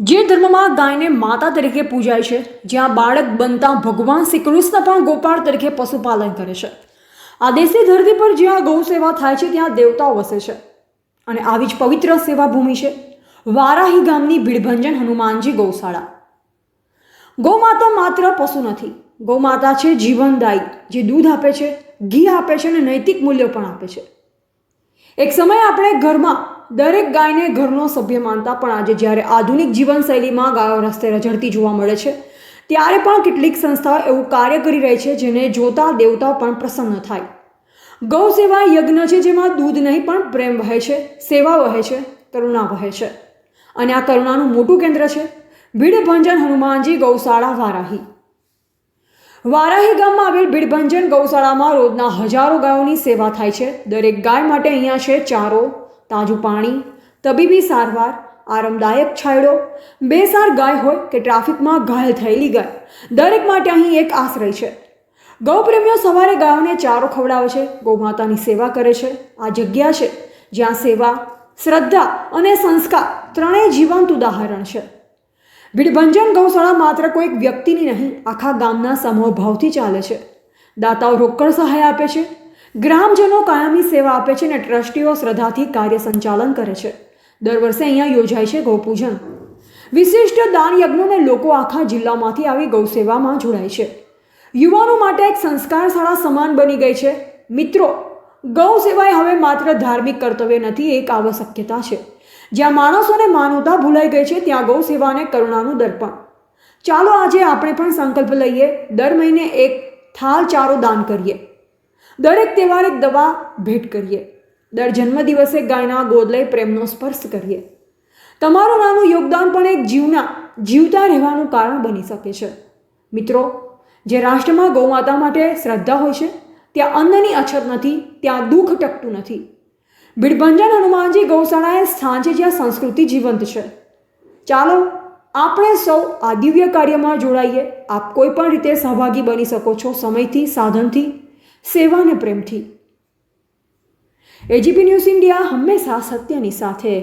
જે ધર્મમાં ગાયને માતા તરીકે પૂજાય છે, જ્યાં બાળક બનતા ભગવાન શ્રી કૃષ્ણ પણ ગોપાળ તરીકે પશુપાલન કરે છે, આ દેશની ધરતી પર જ્યાં ગૌ સેવા થાય છે ત્યાં દેવતાઓ વસે છે. અને આવી જ પવિત્ર સેવા ભૂમિ છે વારાહી ગામની ભીડભંજન હનુમાનજી ગૌશાળા. ગૌમાતા માત્ર પશુ નથી, ગૌમાતા છે જીવનદાયી, જે દૂધ આપે છે, ઘી આપે છે અને નૈતિક મૂલ્યો પણ આપે છે. એક સમયે આપણે ઘરમાં દરેક ગાયને ઘરનો સભ્ય માનતા, પણ આજે જ્યારે આધુનિક જીવનશૈલીમાં ગાયો રસ્તે રઝળતી જોવા મળે છે, ત્યારે પણ કેટલીક સંસ્થાઓ એવું કાર્ય કરી રહી છે જેને જોતા દેવતાઓ પણ પ્રસન્ન થાય. ગૌ સેવા યજ્ઞ છે જેમાં દૂધ નહીં પણ પ્રેમ વહે છે, સેવા વહે છે, કરુણા વહે છે. અને આ કરુણાનું મોટું કેન્દ્ર છે ભીડભંજન હનુમાનજી ગૌશાળા વારાહી. વારાહી ગામમાં આવેલ ભીડભંજન ગૌશાળામાં રોજના હજારો ગાયોની સેવા થાય છે. દરેક ગાય માટે અહીંયા છે ચારો, તાજું પાણી, તબીબી સારવાર, આરામદાયક છાંયડો. બેસાર ગાય હોય કે ટ્રાફિકમાં ઘાયલ થયેલી ગાય, દરેક માટે અહીં એક આશ્રય છે. ગૌપ્રેમીઓ સવારે ગાયોને ચારો ખવડાવે છે, ગૌમાતાની સેવા કરે છે. આ જગ્યા છે જ્યાં સેવા, શ્રદ્ધા અને સંસ્કાર ત્રણેય જીવંત ઉદાહરણ છે. ભીડભંજન ગૌશાળા માત્ર કોઈક વ્યક્તિની નહીં, આખા ગામના સમૂહભાવથી ચાલે છે. દાતાઓ રોકડ સહાય આપે છે, ગ્રામજનો કાયમી સેવા આપે છે અને ટ્રસ્ટીઓ શ્રદ્ધાથી કાર્ય સંચાલન કરે છે. દર વર્ષે અહીંયા યોજાય છે ગૌપૂજન, વિશિષ્ટ દાન યજ્ઞો અને લોકો આખા જિલ્લામાંથી આવી ગૌસેવામાં જોડાય છે. યુવાનો માટે એક સંસ્કાર શાળા સમાન બની ગઈ છે. મિત્રો, ગૌ સેવા હવે માત્ર ધાર્મિક કર્તવ્ય નથી, એક આવશ્યકતા છે. જ્યાં માણસોને માનવતા ભૂલાઈ ગઈ છે ત્યાં ગૌ સેવાને કરુણાનું દર્પણ. ચાલો આજે આપણે પણ સંકલ્પ લઈએ, દર મહિને એક થાળ ચારો દાન કરીએ, દરેક તહેવાર એક દવા ભેટ કરીએ, દર જન્મદિવસે ગાયના ગોદ લઈ પ્રેમનો સ્પર્શ કરીએ. તમારું નાનું યોગદાન પણ એક જીવતા રહેવાનું કારણ બની શકે છે. મિત્રો, જે રાષ્ટ્રમાં ગૌમાતા માટે શ્રદ્ધા હોય છે ત્યાં અન્નની અછત નથી, ત્યાં દુઃખ ટકતું નથી. ભીડભંજન હનુમાનજી ગૌશાળા એ સ્થાન છે જ્યાં સંસ્કૃતિ જીવંત છે. ચાલો આપણે સૌ આ દિવ્ય કાર્યમાં જોડાઈએ. આપ કોઈ પણ રીતે સહભાગી બની શકો છો, સમયથી, સાધનથી, સેવા અને પ્રેમથી. એજીપી ન્યૂઝ ઇન્ડિયા હંમેશા સત્યની સાથે.